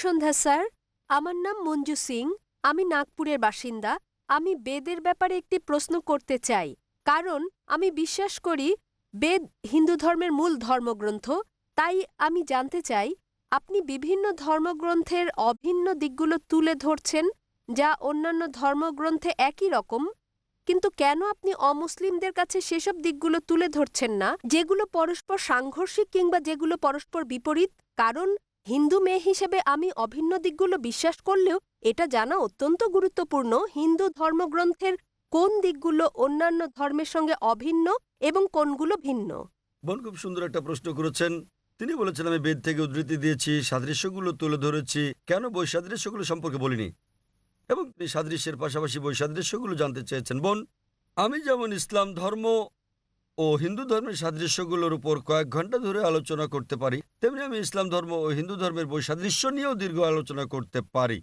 সন্ধ্যা sir. আমার নাম মঞ্জু সিং। আমি নাগপুরের বাসিন্দা। আমি বেদের ব্যাপারে একটি প্রশ্ন করতে চাই, কারণ আমি বিশ্বাস করি বেদ হিন্দু ধর্মের মূল ধর্মগ্রন্থ। তাই আমি জানতে চাই, আপনি বিভিন্ন ধর্মগ্রন্থের অভিন্ন দিকগুলো তুলে ধরছেন, যা অন্যান্য ধর্মগ্রন্থে একই রকম, কিন্তু কেন আপনি অমুসলিমদের কাছে সেসব দিকগুলো তুলে ধরছেন না, যেগুলো পরস্পর সাংঘর্ষিক কিংবা যেগুলো পরস্পর বিপরীত? কারণ হিন্দু মেয়ে হিসেবে আমি অভিন্ন দিকগুলো বিশ্বাস করলেও এটা জানা অত্যন্ত গুরুত্বপূর্ণ হিন্দু ধর্মগ্রন্থের কোন দিকগুলো অন্যান্য ধর্মের সঙ্গে অভিন্ন এবং কোনগুলো ভিন্ন। বোন খুব সুন্দর একটা প্রশ্ন করেছেন। তিনি বলেছেন আমি বেদ থেকে উদ্ধৃতি দিয়েছি, সাদৃশ্যগুলো তুলে ধরেছি, কেন বৈসাদৃশ্যগুলো সম্পর্কে বলিনি, এবং তিনি সাদৃশ্যের পাশাপাশি বৈসাদৃশ্যগুলো জানতে চেয়েছেন। বোন, আমি যেমন ইসলাম ধর্ম ও হিন্দু ধর্মের সাদৃশ্যগুলোর উপর কয়েক ঘন্টা ধরে আলোচনা করতে পারি, তেমনি আমি ইসলাম ধর্ম ও হিন্দু ধর্মের বৈসাদৃশ্য নিয়েও দীর্ঘ আলোচনা করতে পারি।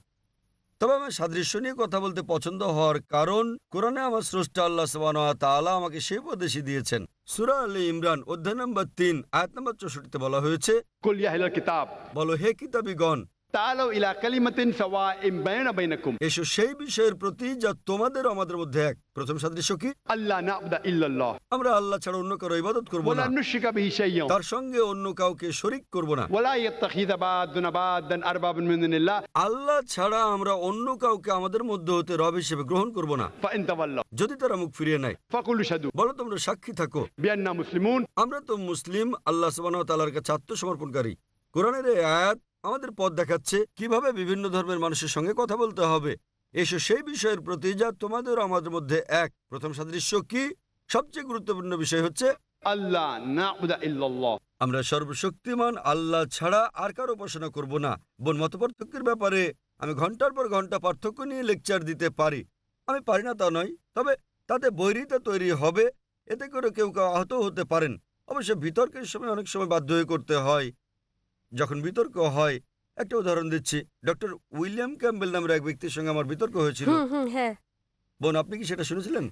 তবে আমার সাদৃশ্য নিয়ে কথা বলতে পছন্দ হওয়ার কারণ, কোরআনে আমার স্রষ্টা আল্লাহ সুবহানাহু ওয়া তাআলা আমাকে সেই উপদেশই দিয়েছেন। সূরা আলে ইমরান অধ্যায় নম্বর ৩ আয়াত নম্বর ৬৪-তে বলা হয়েছে, কুল ইয়া আহলাল কিতাব, বলো হে কিতাবীগণ, তাআলাউ ইলা কালিমাতিন সাওয়াইন বাইনা বাইনাকুম, এসো সেই বিষয়ের প্রতি যা তোমাদের আমাদের মধ্যে এক। প্রথম সাদৃশ্য কি? আল্লাহ না'বুদা ইল্লাল্লাহ, আমরা আল্লাহ ছাড়া অন্য কারো ইবাদত করব ওয়ালা না, নুশরিকা বিহি শাইয়্যান, তার সঙ্গে অন্য কাউকে শরীক করব না। ওয়ালা ইয়াত্তাখিযা বা'দুনা বা'দান আরবাবান মিন দুনিল্লাহ, আল্লাহ ছাড়া আমরা অন্য কাউকে আমাদের মধ্যে হতে রব হিসেবে গ্রহণ করব না। ফাইন তাওয়াল্লাউ, যদি তারা মুখ ফিরিয়ে নেয়, ফাকুলু শাদু, বলো তোমরা সাক্ষী থাকো বিআন্না মুসলিমুন, আমরা তো মুসলিম, আল্লাহ সুবহানাহু ওয়া তাআলার কাছে আত্মসমর্পণকারী। কোরআনের এই আয়াত আমাদের পথ দেখাচ্ছে কিভাবে বিভিন্ন ধর্মের মানুষের সঙ্গে কথা বলতে হবে। এসো সেই বিষয়ের প্রতি যা তোমাদের আমাদের মধ্যে এক। প্রথম সাদৃশ্য কি? সবচেয়ে গুরুত্বপূর্ণ বিষয় হচ্ছে আল্লাহ না'বুদা ইল্লাল্লাহ, আমরা সর্বশক্তিমান আল্লাহ ছাড়া আর কারো উপাসনা করব না। বোন, মতপার্থক্যের ব্যাপারে আমি ঘন্টার পর ঘন্টা পার্থক্য নিয়ে লেকচার দিতে পারি। আমি পারি না তা নয়, তবে তাতে বৈরিতা তৈরি হবে, এতে করে কেউ কেউ আহত হতে পারেন। অবশ্য বিতর্কের সময় অনেক সময় বাধ্য হয়ে করতে হয়। যখন বিতর্ক হয়, একটা উদাহরণ দিচ্ছি, ডক্টর উইলিয়াম ক্যাম্বেল নামের এক ব্যক্তির সঙ্গে আমার বিতর্ক হয়েছিল। হ্যাঁ বোন, আপনি কি সেটা শুনেছিলেন?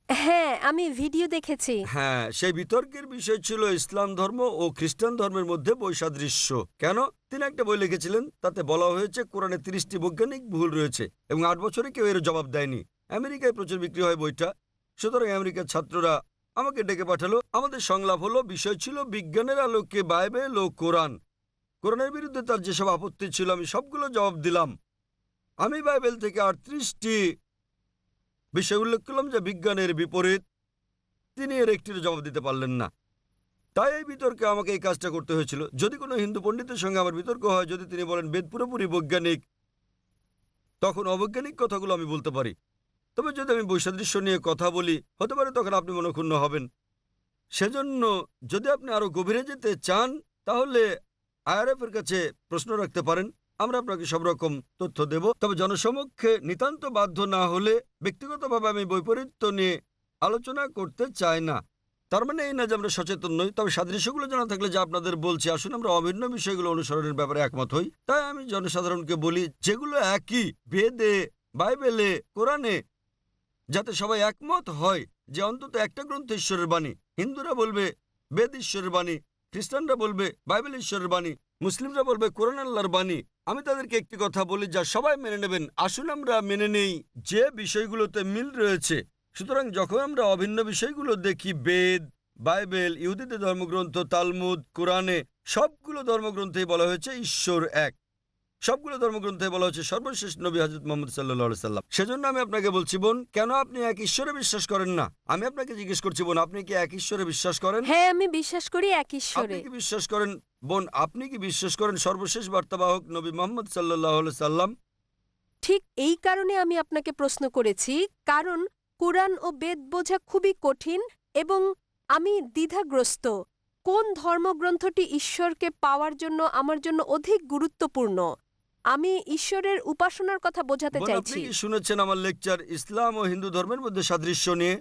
হ্যাঁ, আমি ভিডিও দেখেছি। হ্যাঁ, সেই বিতর্কের বিষয় ছিল ইসলাম ধর্ম ও খ্রিস্টান ধর্মের মধ্যে বৈসাদৃশ্য। কেন? তিনি একটা বই লিখেছিলেন, তাতে বলা হয়েছে কোরআনে ৩০টি বৈজ্ঞানিক ভুল রয়েছে এবং ৮ বছরে কেউ এর জবাব দেয়নি। আমেরিকায় প্রচুর বিক্রি হয় বইটা। সুতরাং আমেরিকার ছাত্ররা আমাকে ডেকে পাঠালো। আমাদের সংলাপ হলো, বিষয় ছিল বিজ্ঞানের আলোকে বাইবেল ও কোরআন। কোরআনের বিরুদ্ধে তার যেসব আপত্তি ছিল আমি সবগুলো জবাব দিলাম। আমি বাইবেল থেকে ৩৮টি বিষয় উল্লেখ করলাম যা বিজ্ঞানের বিপরীত। তিনি এর একটির জবাব দিতে পারলেন না। তাই এই বিতর্কে আমাকে এই কাজটা করতে হয়েছিল। যদি কোনো হিন্দু পণ্ডিতের সঙ্গে আমার বিতর্ক হয়, যদি তিনি বলেন বেদ পুরোপুরি বৈজ্ঞানিক, তখন অবৈজ্ঞানিক কথাগুলো আমি বলতে পারি। তবে যদি আমি বৈসাদৃশ্য নিয়ে কথা বলি, হতে পারে তখন আপনি মনক্ষুণ্ণ হবেন। সেজন্য যদি আপনি আরো গভীরে যেতে চান, তাহলে IRF এর কাছে প্রশ্ন রাখতে পারেন। আমরা আপনাকে সব রকম তথ্য দেব। তবে জনসমক্ষে নিতান্ত বাধ্য না হলে ব্যক্তিগতভাবে আমি বৈপরীত্য নিয়ে আলোচনা করতে চাই না। তার মানে এই না যে আমরা সচেতন নই। তবে সাদৃশ্যগুলো জানা থাকলে যা আপনাদের বলছি, আসুন আমরা অভিন্ন বিষয়গুলো অনুসরণের ব্যাপারে একমত হই। তাই আমি জনসাধারণকে বলি, যেগুলো একই বেদে, বাইবেলে, কোরআনে, যাতে সবাই একমত হয় যে অন্তত একটা গ্রন্থ ঈশ্বরের বাণী। হিন্দুরা বলবে বেদ ঈশ্বরের বাণী, খ্রিস্টানরা বলবে বাইবেল ঈশ্বরের বাণী, মুসলিমরা বলবে কোরআন আল্লাহর বাণী। আমি তাদেরকে একটি কথা বলি যা সবাই মেনে নেবেন। আসুন আমরা মেনে নেই যে বিষয়গুলোতে মিল রয়েছে। সুতরাং যখন আমরা অভিন্ন বিষয়গুলো দেখি, বেদ, বাইবেল, ইহুদিদের ধর্মগ্রন্থ, তালমুদ, কোরআনে, সবগুলো ধর্মগ্রন্থেই বলা হয়েছে ঈশ্বর এক। সবগুলো ধর্মগ্রন্থে বলা হচ্ছে সর্বশেষ নবী হযরত মুহাম্মদ সাল্লাল্লাহু আলাইহি সাল্লাম। সেজন্য আমি আপনাকে বলছি, বোন, কেন আপনি এক ঈশ্বরে বিশ্বাস করেন না? আমি আপনাকে জিজ্ঞেস করছি, বোন, আপনি কি এক ঈশ্বরে বিশ্বাস করেন? হ্যাঁ, আমি বিশ্বাস করি এক আপনি ঈশ্বরে। কি বিশ্বাস করেন, বোন, আপনি কি বিশ্বাস করেন সর্বশেষ বার্তাবাহক নবী মুহাম্মদ সাল্লাল্লাহু আলাইহি সাল্লাম? ঠিক এই কারণে আমি আপনাকে প্রশ্ন করেছি, কারণ কুরআন ও বেদ বোঝা খুবই কঠিন এবং আমি দ্বিধাগ্রস্ত। কোন ধর্মগ্রন্থটি ঈশ্বরকে পাওয়ার জন্য আমার জন্য অধিক গুরুত্বপূর্ণ? আমি ঈশ্বরের উপাসনার কথা বোঝাতে বোন, আপনি চাইছি। কি শুনেছেন আমার লেকচার ইসলাম ও হিন্দু ধর্মের মধ্যে সাদৃশ্য নিয়ে,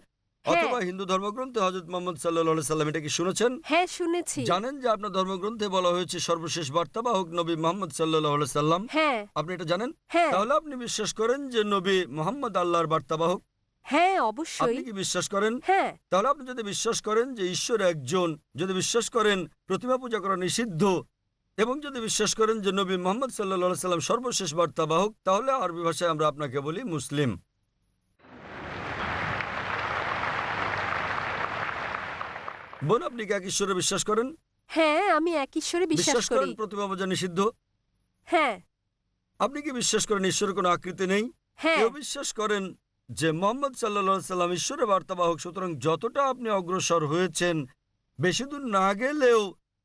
অথবা হিন্দু ধর্মগ্রন্থে হযরত মুহাম্মদ সাল্লাল্লাহু আলাইহি সাল্লাম, এটা কি শুনেছেন? হ্যাঁ, শুনেছি। জানেন যে আপনার ধর্মগ্রন্থে বলা হয়েছে সর্বশেষ বার্তাবাহক নবী মুহাম্মদ সাল্লাল্লাহু আলাইহি সাল্লাম? হ্যাঁ আপনি এটা জানেন? হ্যাঁ তাহলে আপনি বিশ্বাস করেন যে নবী মুহাম্মদ আল্লাহর বার্তাবাহক? হ্যাঁ, অবশ্যই। আপনি কি বিশ্বাস করেন? হ্যাঁ তাহলে আপনি যদি বিশ্বাস করেন যে ঈশ্বর একজন, যদি বিশ্বাস করেন প্রতিমা পূজা করা নিষিদ্ধ, এবং যদি বিশ্বাস করেন যে নবী মোহাম্মদ সাল্লাল্লাহু আলাইহি সাল্লাম সর্বশেষ বার্তাবাহক, তাহলে আরবি ভাষায় আমরা আপনাকে বলি মুসলিম। বোন, আপনি কি এক ঈশ্বরে বিশ্বাস করেন? হ্যাঁ, আমি এক ঈশ্বরে বিশ্বাস করেন করি। প্রতিমা পূজা নিষিদ্ধ? হ্যাঁ। আপনি কি বিশ্বাস করেন ঈশ্বরের কোনো আকৃতি নেই? হ্যাঁ। কেউ বিশ্বাস করেন যে মোহাম্মদ সাল্লাল্লাহু আলাইহি সাল্লাম ঈশ্বরের বার্তাবাহক। সুতরাং যতটা আপনি অগ্রসর হয়েছেন, বেশি দূর না গেলেও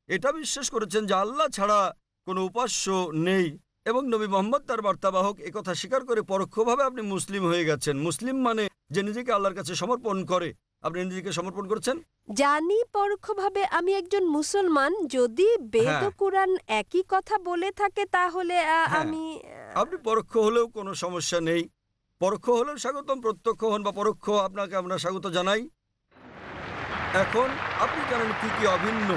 এটা বিশ্বাস করেছেন যে আল্লাহ ছাড়া কোনো উপাস্য নেই এবং নবী মোহাম্মদ তার বার্তাবাহক, একথা স্বীকার করে পরোক্ষভাবে আপনি মুসলিম হয়ে গেছেন। মুসলিম মানে যে নিজেকে আল্লাহর কাছে সমর্পণ করে। আপনি নিজেকে সমর্পণ করেছেন। জানি পরোক্ষভাবে আমি একজন মুসলমান। যদি বেদ ও হ্যাঁ। কুরআন একই কথা বলে থাকে তাহলে হ্যাঁ। আমি আপনি পরোক্ষ হলেও কোনো সমস্যা নেই। পরোক্ষ হলেও স্বাগতম, প্রত্যক্ষ হন বা পরোক্ষ, আপনাকে আমরা স্বাগত জানাই। এখন আপনি জানেন কি কি অভিন্ন।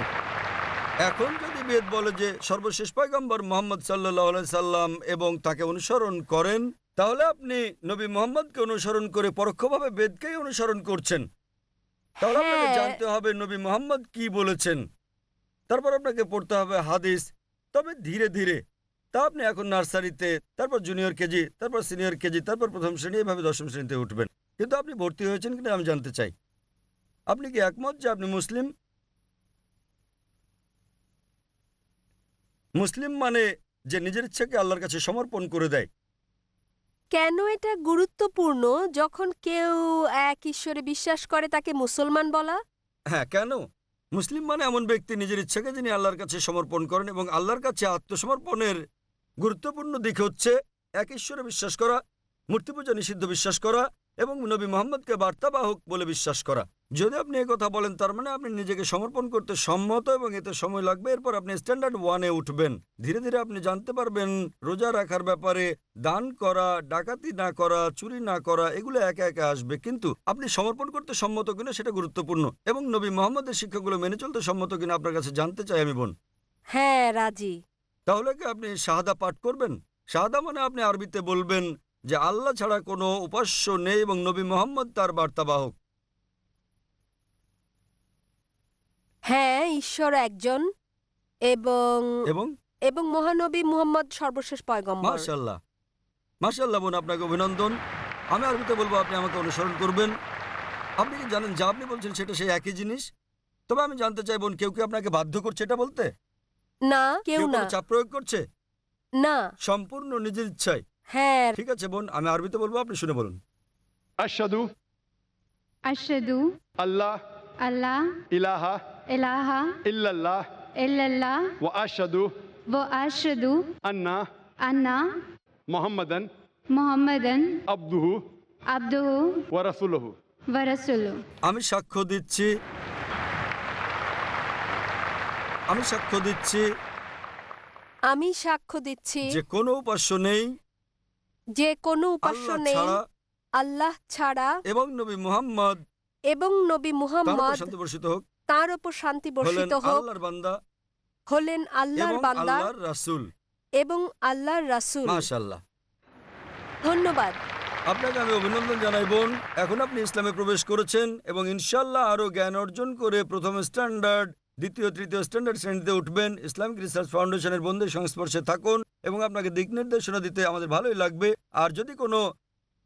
এখন যদি বেদ বলে যে সর্বশেষ পয়গম্বর মোহাম্মদ সাল্লাল্লাহু আলাইহি সাল্লাম এবং তাকে অনুসরণ করেন, তাহলে আপনি নবী মোহাম্মদকে অনুসরণ করে পরোক্ষভাবে বেদকেই অনুসরণ করছেন। তাহলে আপনাকে হ্যাঁ। জানতে হবে নবী মোহাম্মদ কি বলেছেন, তারপর আপনাকে পড়তে হবে হাদিস। তবে ধীরে ধীরে, তা আপনি এখন নার্সারিতে, তারপর জুনিয়র কেজি, তারপর সিনিয়র কেজি, তারপর প্রথম শ্রেণী, এভাবে দশম শ্রেণীতে উঠবেন। কিন্তু আপনি ভর্তি হয়েছেন কিনা আমি জানতে চাই। আপনি কি একমত যে আপনি মুসলিম? মুসলিম মানে যে নিজের ইচ্ছাকে আল্লাহর কাছে সমর্পণ করে দেয়। কেন এটা গুরুত্বপূর্ণ যখন কেউ এক ঈশ্বরে বিশ্বাস করে তাকে মুসলমান বলা? হ্যাঁ, কেন? মুসলিম মানে এমন ব্যক্তি নিজের ইচ্ছাকে যিনি আল্লাহর কাছে সমর্পণ করেন, এবং আল্লাহর কাছে আত্মসমর্পণের গুরুত্বপূর্ণ দিক হচ্ছে এক ঈশ্বরে বিশ্বাস করা, মূর্তি পূজা নিষিদ্ধ বিশ্বাস করা এবং নবী মোহাম্মদকে বার্তাবাহক বলে বিশ্বাস করা। যদি আপনি কথা বলেন, তার মানে আপনি নিজেকে সমর্পণ করতে সম্মত এবং এতে সময় লাগবে। এরপর আপনি স্ট্যান্ডার্ড 1-এ উঠবেন। ধীরে ধীরে আপনি জানতে পারবেন রোজা রাখার ব্যাপারে, দান করা, ডাকাতি না করা, চুরি না করা, এগুলো একে একে আসবে। কিন্তু আপনি সমর্পণ করতে সম্মত কিনা সেটা গুরুত্বপূর্ণ, এবং নবী মোহাম্মদের শিক্ষাগুলো মেনে চলতে সম্মত কিনা আপনার কাছে জানতে চাই আমি, বোন। হ্যাঁ, রাজি। তাহলে কি আপনি শাহাদা পাঠ করবেন? শাহাদা মানে আপনি আরবিতে বলবেন যে আল্লাহ ছাড়া কোনো উপাস্য নেই এবং নবী মোহাম্মদ তার বার্তাবাহক। হ্যাঁ, ঈশ্বর একজন এবং এবং এবং মহানবী মুহাম্মদ সর্বশেষ পয়গম্বর। মাশাআল্লাহ, মাশাআল্লাহ বোন, আপনাকে অভিনন্দন। আমি আরবিতে বলবো, আপনি আমাকে অনুসরণ করবেন। আপনি কি জানেন যা আপনি বলছেন সেটা সেই একই জিনিস? তবে আমি জানতে চাই বোন, কেউ কি আপনাকে বাধ্য করছে এটা বলতে? না, কেউ না। কোনো চাপ প্রয়োগ করছে? না। সম্পূর্ণ নিজের ইচ্ছায়। হ্যাঁ। ঠিক আছে বোন, আমি আরবিতে বলবো, আপনি শুনে বলুন। अशहदु अशहदु अल्लाह अल्लाह इलाहा इलाहा इल्लल्लाह इल्लल्लाह व अशहदु व अशहदु अन्ना अन्ना मुहम्मदन मुहम्मदन अब्दुहु अब्दुहु व रसूलुहु। व रसूलुहु। আমি সাক্ষ্য দিচ্ছি, আমি সাক্ষ্য দিচ্ছি আমি সাক্ষ্য দিচ্ছি যে কোনো উপাস্য নেই যে কোনো উপাস্য আল্লাহ নেই ছাড়া, আল্লাহ ছাড়া, এবং নবী মুহাম্মদ এবং নবী তার উপর মুহাম্মদ শান্তি বর্ষিত হোক তার উপর শান্তি হলেন বর্ষিত হোক আল্লাহর বান্দা হলেন আল্লাহর এবং বান্দা আল্লাহর রাসূল। এবং আল্লাহর রাসূল। মাশাআল্লাহ, ধন্যবাদ। আপনাকে আমি অভিনন্দন জানাই বোন। এখন আপনি ইসলামে প্রবেশ করেছেন এবং ইনশাআল্লাহ আরও জ্ঞান অর্জন করে প্রথম স্ট্যান্ডার্ড, দ্বিতীয় তৃতীয় স্ট্যান্ডার্ড শ্রেণীতে উঠবেন। ইসলামিক রিসার্চ ফাউন্ডেশনের বন্ধুদের সংস্পর্শে থাকুন এবং আপনাকে দিক নির্দেশনা দিতে আমাদের ভালোই লাগবে। আর যদি কোনো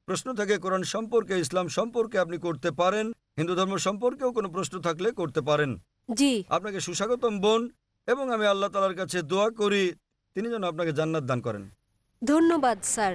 প্রশ্ন থাকে কোরআন সম্পর্কে, ইসলাম সম্পর্কে, আপনি করতে পারেন। হিন্দু ধর্ম সম্পর্কেও কোনো প্রশ্ন থাকলে করতে পারেন। জি। আপনাকে সুস্বাগতম বোন, এবং আমি আল্লাহ তাআলার কাছে দোয়া করি তিনি যেন আপনাকে জান্নাত দান করেন। ধন্যবাদ স্যার।